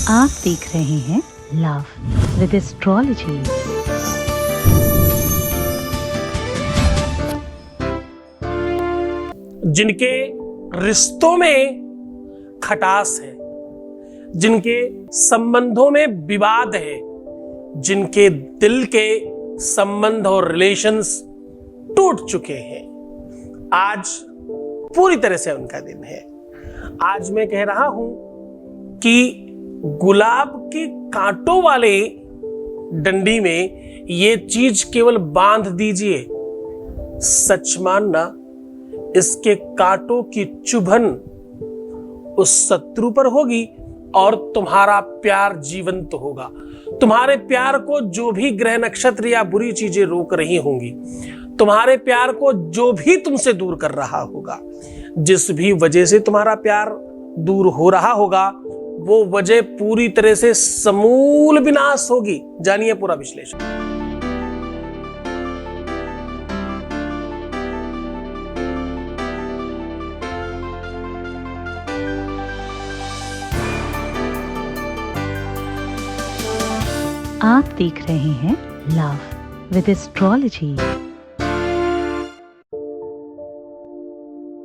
आप देख रहे हैं लव विद एस्ट्रोलॉजी। जिनके रिश्तों में खटास है, जिनके संबंधों में विवाद है, जिनके दिल के संबंध और रिलेशंस टूट चुके हैं, आज पूरी तरह से उनका दिन है। आज मैं कह रहा हूं कि गुलाब के कांटों वाले डंडी में ये चीज केवल बांध दीजिए, सच मानना इसके कांटों की चुभन उस शत्रु पर होगी और तुम्हारा प्यार जीवंत होगा। तुम्हारे प्यार को जो भी ग्रह नक्षत्र या बुरी चीजें रोक रही होंगी, तुम्हारे प्यार को जो भी तुमसे दूर कर रहा होगा, जिस भी वजह से तुम्हारा प्यार दूर हो रहा होगा, वो वजह पूरी तरह से समूल विनाश होगी। जानिए पूरा विश्लेषण। आप देख रहे हैं लव विद एस्ट्रोलॉजी।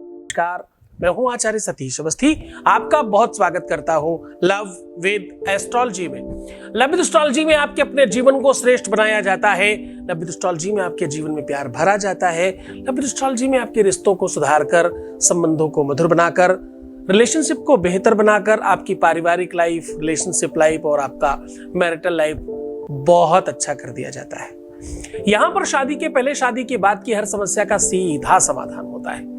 नमस्कार, मैं हूं आचार्य सतीश अवस्थी। आपका बहुत स्वागत करता हूं लव विद एस्ट्रोलॉजी में। लव विद एस्ट्रोलॉजी में आपके अपने जीवन को श्रेष्ठ बनाया जाता है। लव विद एस्ट्रोलॉजी में आपके जीवन में प्यार भरा जाता है। लव विद एस्ट्रोलॉजी में आपके रिश्तों को सुधारकर, संबंधों को मधुर बनाकर, रिलेशनशिप को बेहतर बनाकर आपकी पारिवारिक लाइफ, रिलेशनशिप लाइफ और आपका मैरिटल लाइफ बहुत अच्छा कर दिया जाता है। यहां पर शादी के पहले, शादी के बाद की हर समस्या का सीधा समाधान होता है।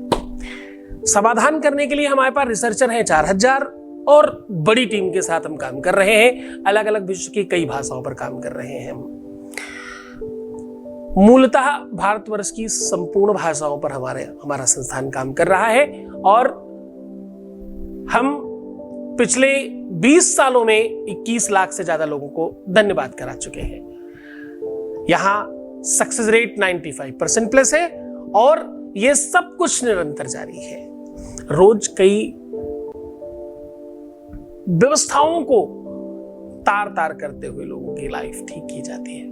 समाधान करने के लिए हमारे पास रिसर्चर हैं 4000 और बड़ी टीम के साथ हम काम कर रहे हैं। अलग अलग विश्व की कई भाषाओं पर काम कर रहे हैं। मूलतः भारतवर्ष की संपूर्ण भाषाओं पर हमारा संस्थान काम कर रहा है और हम पिछले 20 सालों में 21 लाख से ज्यादा लोगों को धन्यवाद करा चुके हैं। यहां सक्सेस रेट 95% प्लस है और यह सब कुछ निरंतर जारी है। रोज कई व्यवस्थाओं को तार तार करते हुए लोगों की लाइफ ठीक की जाती है।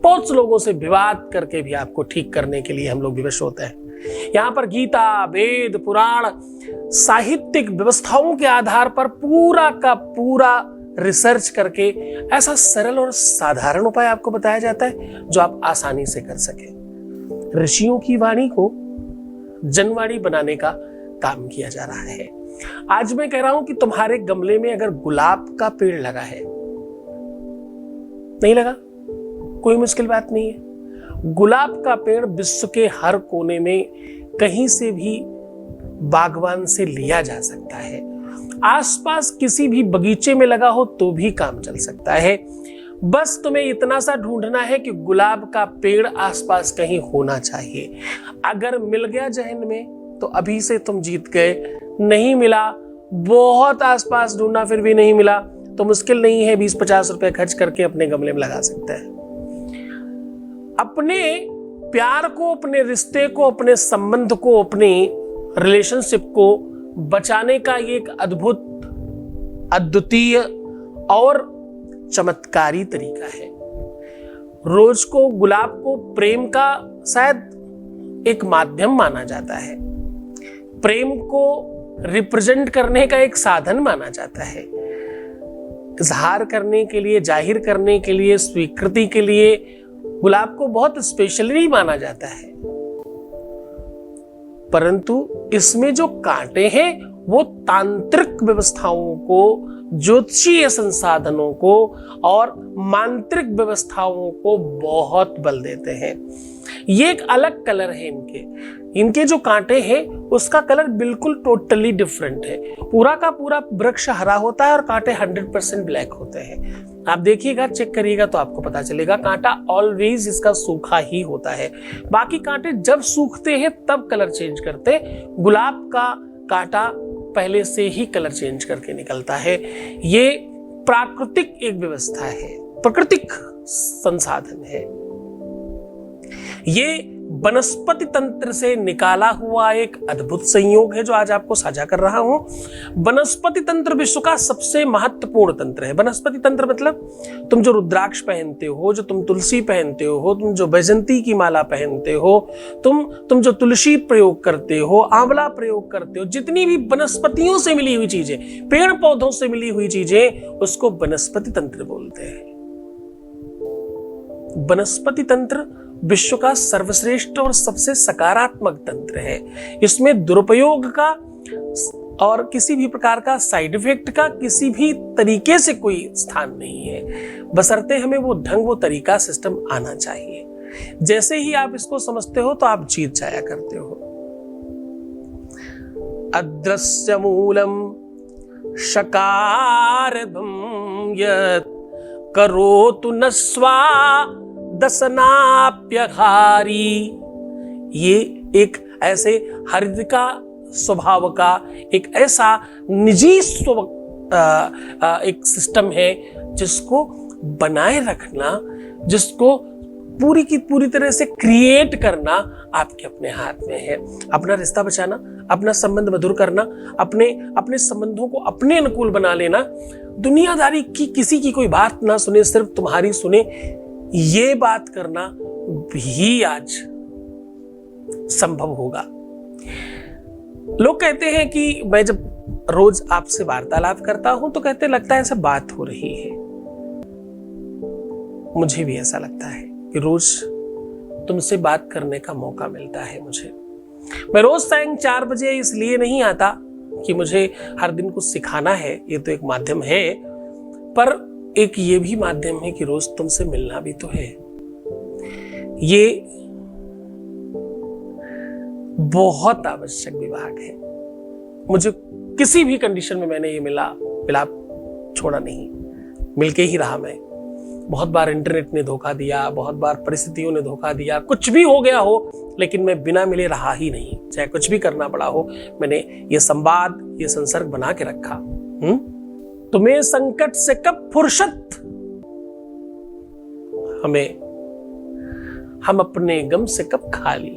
बहुत से लोगों से विवाद करके भी आपको ठीक करने के लिए हम लोग विवश होते हैं। यहां पर गीता, वेद, पुराण, साहित्यिक व्यवस्थाओं के आधार पर पूरा का पूरा रिसर्च करके ऐसा सरल और साधारण उपाय आपको बताया जाता है जो आप आसानी से कर सके। ऋषियों की वाणी को जनवाणी बनाने का काम किया जा रहा है। आज मैं कह रहा हूं कि तुम्हारे गमले में अगर गुलाब का पेड़ लगा है, नहीं लगा, कोई मुश्किल बात नहीं है। गुलाब का पेड़ विश्व के हर कोने में कहीं से भी बागवान से लिया जा सकता है। आसपास किसी भी बगीचे में लगा हो तो भी काम चल सकता है। बस तुम्हें इतना सा ढूंढना है कि गुलाब का पेड़ आसपास कहीं होना चाहिए। अगर मिल गया जहन में तो अभी से तुम जीत गए। नहीं मिला, बहुत आसपास ढूंढना फिर भी नहीं मिला, तो मुश्किल नहीं है, 20-50 रुपए खर्च करके अपने गमले में लगा सकते हैं। अपने प्यार को, अपने रिश्ते को, अपने संबंध को, अपने रिलेशनशिप को बचाने का ये एक अद्भुत, अद्वितीय और चमत्कारी तरीका है। रोज को, गुलाब को प्रेम का शायद एक माध्यम माना जाता है। प्रेम को रिप्रेजेंट करने का एक साधन माना जाता है। इजहार करने के लिए, जाहिर करने के लिए, स्वीकृति के लिए गुलाब को बहुत स्पेशली माना जाता है। परंतु इसमें जो कांटे हैं वो तांत्रिक व्यवस्थाओं को, ज्योतिषीय संसाधनों को और मांत्रिक व्यवस्थाओं को बहुत बल देते हैं। ये एक अलग कलर है इनके जो कांटे हैं उसका कलर बिल्कुल टोटली डिफरेंट है। पूरा का पूरा वृक्ष हरा होता है और कांटे 100% ब्लैक होते हैं। आप देखिएगा, चेक करिएगा तो आपको पता चलेगा। कांटा ऑलवेज इसका सूखा ही होता है। बाकी कांटे जब सूखते हैं तब कलर चेंज करते हैं। गुलाब का कांटा पहले से ही कलर चेंज करके निकलता है। ये प्राकृतिक एक व्यवस्था है, प्राकृतिक संसाधन है। ये वनस्पति तंत्र से निकाला हुआ एक अद्भुत संयोग है जो आज आपको साझा कर रहा हूं। वनस्पति तंत्र विश्व का सबसे महत्वपूर्ण तंत्र है। वनस्पति तंत्र मतलब तुम जो रुद्राक्ष पहनते हो, जो तुम तुलसी पहनते हो, तुम जो वैजंती की माला पहनते हो, तुम जो तुलसी प्रयोग करते हो, आंवला प्रयोग करते हो, जितनी भी वनस्पतियों से मिली हुई चीजें, पेड़ पौधों से मिली हुई चीजें, उसको वनस्पति तंत्र बोलते हैं। वनस्पति तंत्र विश्व का सर्वश्रेष्ठ और सबसे सकारात्मक तंत्र है। इसमें दुरुपयोग का और किसी भी प्रकार का साइड इफेक्ट का किसी भी तरीके से कोई स्थान नहीं है, बशर्ते हमें वो ढंग, वो तरीका, सिस्टम आना चाहिए। जैसे ही आप इसको समझते हो तो आप जीत जाया करते हो। अदृश्य मूलम शकारभं यत् करोतु न स्वा दसनाप्यघारी। ये एक ऐसे हृदय का स्वभाव का एक ऐसा निजी एक सिस्टम है जिसको बनाए रखना, जिसको पूरी की पूरी तरह से क्रिएट करना आपके अपने हाथ में है। अपना रिश्ता बचाना, अपना संबंध मधुर करना, अपने संबंधों को अपने अनुकूल बना लेना, दुनियादारी की किसी की कोई बात ना सुने, सिर्फ तुम्हारी सुने, ये बात करना भी आज संभव होगा। लोग कहते हैं कि मैं जब रोज आपसे वार्तालाप करता हूं तो कहते लगता है ऐसा बात हो रही है। मुझे भी ऐसा लगता है कि रोज तुमसे बात करने का मौका मिलता है मुझे। मैं रोज सायं 4 बजे इसलिए नहीं आता कि मुझे हर दिन कुछ सिखाना है, ये तो एक माध्यम है, पर एक ये भी माध्यम है कि रोज तुमसे मिलना भी तो है। ये बहुत आवश्यक विभाग है। मुझे किसी भी कंडीशन में मैंने ये मिलाप छोड़ा नहीं, मिलके ही रहा। मैं बहुत बार इंटरनेट ने धोखा दिया, बहुत बार परिस्थितियों ने धोखा दिया, कुछ भी हो गया हो, लेकिन मैं बिना मिले रहा ही नहीं। चाहे कुछ भी करना पड़ा हो, मैंने ये संवाद, ये संसर्ग बना के रखा। तुम्हें संकट से कब फुर्सत, हम अपने गम से कब खाली।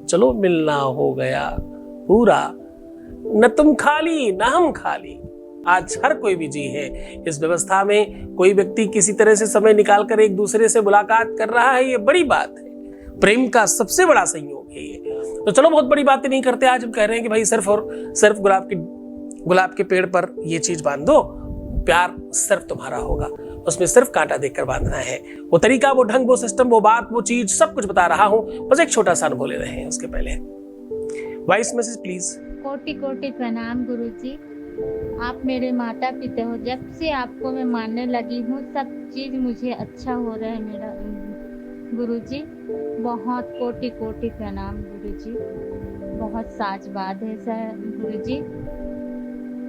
चलो मिलना हो गया पूरा, न तुम खाली न हम खाली। आज हर कोई बिजी है। इस व्यवस्था में कोई व्यक्ति किसी तरह से समय निकालकर एक दूसरे से मुलाकात कर रहा है, ये बड़ी बात है। प्रेम का सबसे बड़ा संयोग है ये। तो चलो बहुत बड़ी बातें नहीं करते। आज हम कह रहे हैं कि भाई सिर्फ और सिर्फ गुलाब के पेड़ पर ये चीज बांध दो, प्यार सिर्फ तुम्हारा होगा। उसमें सिर्फ कांटा देखकर बांधना है। वो तरीका, वो ढंग, वो सिस्टम, वो बात, वो चीज, सब कुछ बता रहा हूं। बस एक छोटा सा अनुभव ले रहे हैं उसके पहले। Voice message please. कोटि कोटि प्रणाम गुरुजी, आप मेरे माता पिता हो। जब से आपको मैं मानने लगी हूँ सब चीज मुझे अच्छा हो रहा है मेरा गुरुजी। बहुत कोटि कोटि प्रणाम गुरुजी। बहुत साजबाद है सर गुरुजी।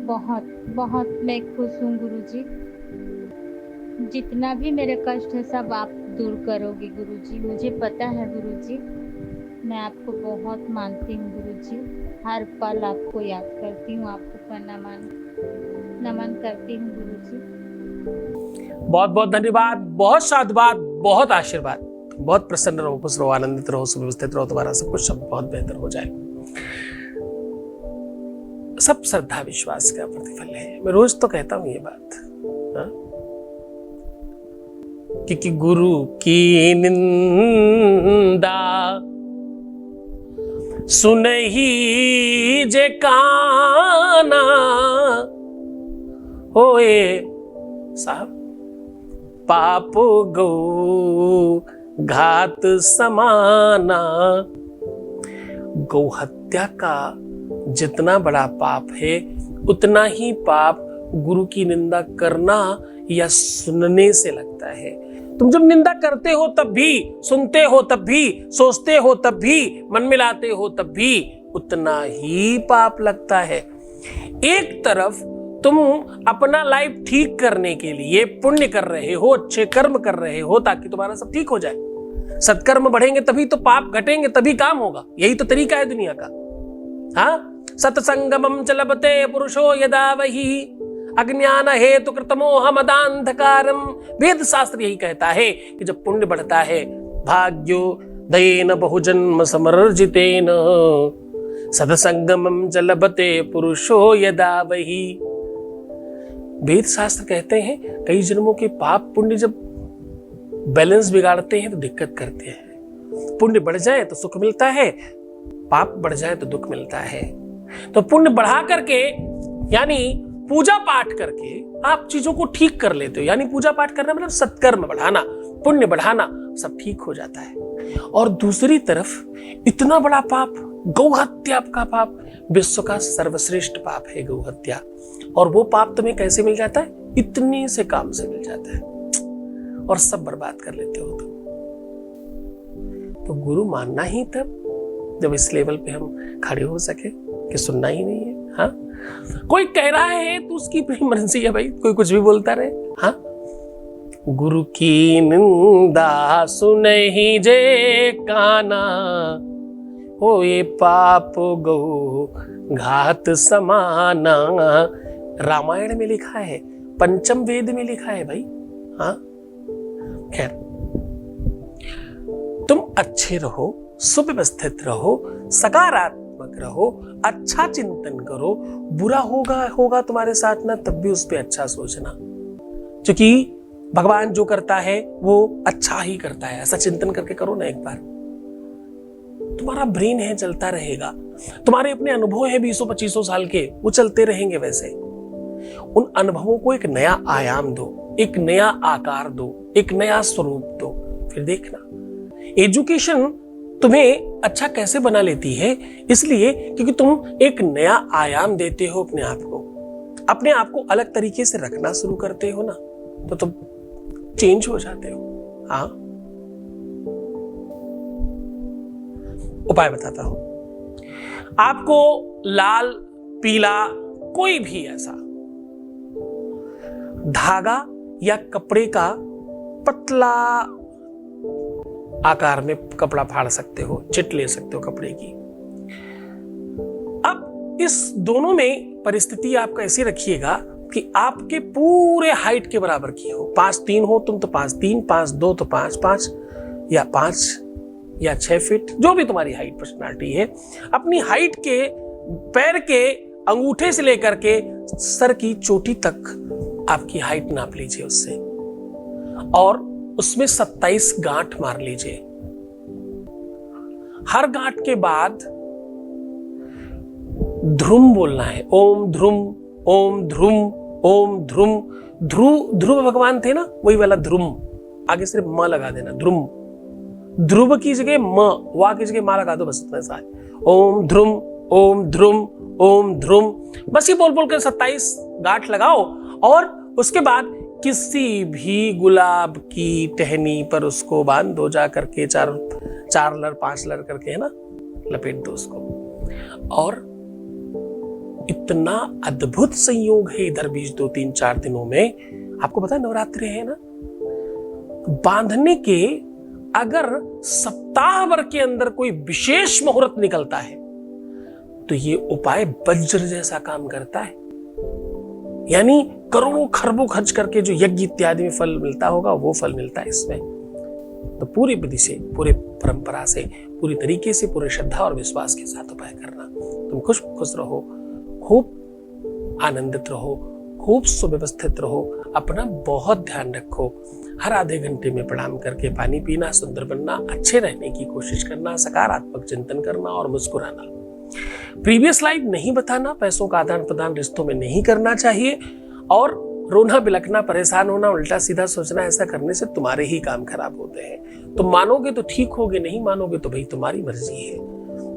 बहुत बहुत मैं खुश हूँ गुरुजी। जितना भी मेरे कष्ट है सब आप दूर करोगे गुरुजी, मुझे पता है गुरुजी। मैं आपको बहुत मानती हूँ गुरुजी। हर पल आपको याद करती हूँ, आपको नमन करती हूँ गुरुजी। बहुत बहुत धन्यवाद, बहुत साधुवाद, बहुत आशीर्वाद। बहुत प्रसन्न रहो, खुश रहो, आनंदित रहो, सुव्यवस्थित रहो। तुम्हारा सब कुछ सब बहुत बेहतर हो जाए। सब श्रद्धा विश्वास का प्रतिफल है। मैं रोज तो कहता हूं ये बात, क्योंकि गुरु की निंदा सुनहि जे काना होए साहब, पाप गौ घात समाना। गौ हत्या का जितना बड़ा पाप है उतना ही पाप गुरु की निंदा करना या सुनने से लगता है। तुम जब निंदा करते हो तब भी, सुनते हो तब भी, सोचते हो तब भी, मन में लाते हो तब भी उतना ही पाप लगता है। एक तरफ तुम अपना लाइफ ठीक करने के लिए पुण्य कर रहे हो, अच्छे कर्म कर रहे हो ताकि तुम्हारा सब ठीक हो जाए। सत्कर्म बढ़ेंगे तभी तो पाप घटेंगे, तभी काम होगा। यही तो तरीका है दुनिया का। हाँ, सत्संगमं च लभते पुरुषो यदा वही अज्ञान हेतु कृतमोह मदांधकारम। वेद शास्त्र यही कहता है कि जब पुण्य बढ़ता है, भाग्यो दयेन बहुजन्म समर्जितेन सदसंगमम च लभते पुरुषो यदा वही। वेद शास्त्र कहते हैं कई जन्मों के पाप पुण्य जब बैलेंस बिगाड़ते हैं तो दिक्कत करते हैं। पुण्य बढ़ जाए तो सुख मिलता है, पाप बढ़ जाए तो दुख मिलता है। तो पुण्य बढ़ा करके यानी पूजा पाठ करके आप चीजों को ठीक कर लेते हो। यानी पूजा पाठ करना मतलब सत्कर्म बढ़ाना, पुण्य बढ़ाना, सब ठीक हो जाता है। और दूसरी तरफ इतना बड़ा पाप, गौ हत्या का पाप, विश्व का सर्वश्रेष्ठ पाप है गौ हत्या। और वो पाप तुम्हें कैसे मिल जाता है? इतने से काम से मिल जाता है और सब बर्बाद कर लेते हो तुम। तो गुरु मानना ही तब जब इस लेवल पे हम खड़े हो सके कि सुनना ही नहीं है। हाँ, कोई कह रहा है तो उसकी अपनी मर्जी है भाई, कोई कुछ भी बोलता रहे। हाँ, गुरु की निंदा सुनहि जे काना, हो ये पाप गौ घात समाना। रामायण में लिखा है, पंचम वेद में लिखा है भाई। हाँ, खैर, तुम अच्छे रहो, सुव्यवस्थित रहो, सकारात्मक रहो, अच्छा चिंतन करो। बुरा होगा तुम्हारे साथ ना, तब भी उस पर अच्छा सोचना, क्योंकि भगवान जो करता है वो अच्छा ही करता है। ऐसा चिंतन करके करो ना एक बार, तुम्हारा ब्रेन है चलता रहेगा। तुम्हारे अपने अनुभव है 20-25 साल के, वो चलते रहेंगे वैसे। उन अनुभवों को एक नया आयाम दो, एक नया आकार दो, एक नया स्वरूप दो, फिर देखना एजुकेशन तुम्हें अच्छा कैसे बना लेती है। इसलिए क्योंकि तुम एक नया आयाम देते हो अपने आप को अलग तरीके से रखना शुरू करते हो ना, तो तुम चेंज हो जाते हो। हाँ, उपाय बताता हूं आपको। लाल पीला कोई भी ऐसा धागा या कपड़े का पतला आकार में कपड़ा फाड़ सकते हो, चिट ले सकते हो कपड़े की। अब इस दोनों में परिस्थिति आप कैसी रखिएगा कि आपके पूरे हाइट के बराबर की हो। 5'3" हो तुम तो 5'3", 5'2" तो 5'5", या 5 या 6 फीट, जो भी तुम्हारी हाइट पर्सनालिटी है, अपनी हाइट के पैर के अंगूठे से लेकर के सर की चोटी तक आपकी हाइट नाप लीजिए उससे, और उसमें 27 गांठ मार लीजिए। हर गांठ के बाद ध्रुम बोलना है, ओम ध्रुम, ओम ध्रुम, ओम ध्रुम। ध्रुव भगवान थे ना, वही वाला ध्रुम, आगे सिर्फ म लगा देना, ध्रुम। ध्रुव की जगह म, वा की जगह मा लगा दो, बस इतना सा है। ओम ध्रुम, ओम ध्रुम, ओम ध्रुम। बस ये बोल बोल कर 27 गांठ लगाओ, और उसके बाद किसी भी गुलाब की टहनी पर उसको बांध दो, जा करके 4 लर 5 लर करके, है ना, लपेट दो उसको। और इतना अद्भुत संयोग है इधर बीच 2-3-4 दिनों में। आपको पता है नवरात्रि है ना, बांधने के अगर सप्ताह भर के अंदर कोई विशेष मुहूर्त निकलता है तो ये उपाय वज्र जैसा काम करता है। यानी करोड़ों खरबों खर्च करके जो यज्ञ इत्यादि में फल मिलता होगा, वो फल मिलता है इसमें। तो पूरी विधि से, पूरे परंपरा से, पूरी तरीके से, पूरे श्रद्धा और विश्वास के साथ उपाय करना। तुम खुश रहो, खूब आनंदित रहो, खूब सुव्यवस्थित रहो, अपना बहुत ध्यान रखो। हर आधे घंटे में प्रणाम करके पानी पीना, सुंदर बनना, अच्छे रहने की कोशिश करना, सकारात्मक चिंतन करना और मुस्कुराना। प्रीवियस लाइफ नहीं बताना, पैसों का आदान प्रदान रिश्तों में नहीं करना चाहिए, और रोना बिलखना, परेशान होना, उल्टा सीधा सोचना, ऐसा करने से तुम्हारे ही काम खराब होते हैं। तुम मानोगे तो ठीक होगे, नहीं मानोगे तो भाई तुम्हारी मर्जी है।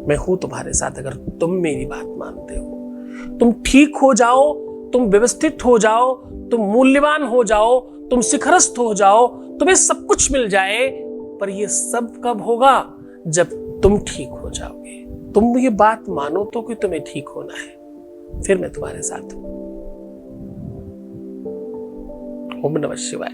मैं हूं तुम्हारे साथ अगर तुम मेरी बात मानते हो। तुम ठीक हो जाओ, तुम व्यवस्थित हो जाओ, तुम मूल्यवान हो जाओ, तुम शिखरस्थ हो जाओ, तुम्हें सब कुछ मिल जाए। पर ये सब कब होगा? जब तुम ठीक हो जाओगे। तुम ये बात मानो तो कि तुम्हें ठीक होना है, फिर मैं तुम्हारे साथ हूं। ओम नमः शिवाय।